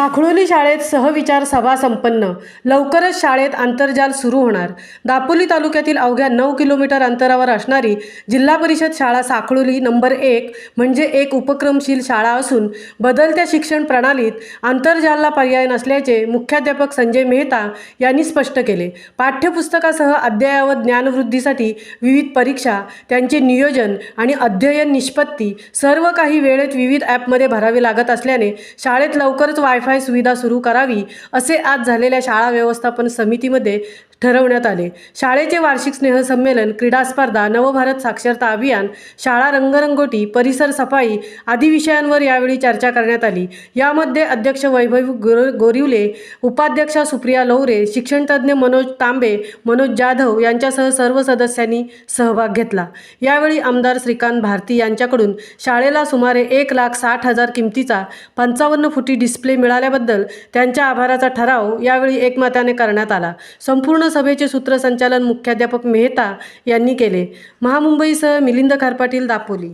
साखळोली शाळेत सहविचार सभा संपन्न. लवकरच शाळेत आंतरजाल सुरू होणार. दापोली तालुक्यातील अवघ्या 9 किलोमीटर अंतरावर असणारी जिल्हा परिषद शाळा साखळोली नंबर 1 म्हणजे एक उपक्रमशील शाळा असून बदलत्या शिक्षण प्रणालीत आंतरजालला पर्याय नसल्याचे मुख्याध्यापक संजय मेहता यांनी स्पष्ट केले. पाठ्यपुस्तकासह अद्ययावत ज्ञानवृद्धीसाठी विविध परीक्षा, त्यांचे नियोजन आणि अध्ययन निष्पत्ती सर्व काही वेळेत विविध ॲपमध्ये भरावे लागत असल्याने शाळेत लवकरच वायफाय सुविधा सुरू करावी असे आज झालेल्या शाळा व्यवस्थापन समितीमध्ये ठरवण्यात आले. शाळेचे वार्षिक स्नेहसंमेलन, क्रीडा स्पर्धा, नवभारत साक्षरता अभियान, शाळा रंगरंगोटी, परिसर सफाई आदी विषयांवर यावेळी चर्चा करण्यात आली. यामध्ये अध्यक्ष वैभव गोरिवले, उपाध्यक्षा सुप्रिया लवरे, शिक्षणतज्ज्ञ मनोज तांबे, मनोज जाधव यांच्यासह सर्व सदस्यांनी सहभाग घेतला. यावेळी आमदार श्रीकांत भारती यांच्याकडून शाळेला सुमारे 1,60,000 किमतीचा 55 फुटी डिस्प्ले मिळाल्याबद्दल त्यांच्या आभाराचा ठराव यावेळी एकमताने करण्यात आला. संपूर्ण सभेचे सूत्रसंचालन मुख्याध्यापक मेहता यांनी केले. महामुंबईसह मिलिंद खारपाटील, दापोली.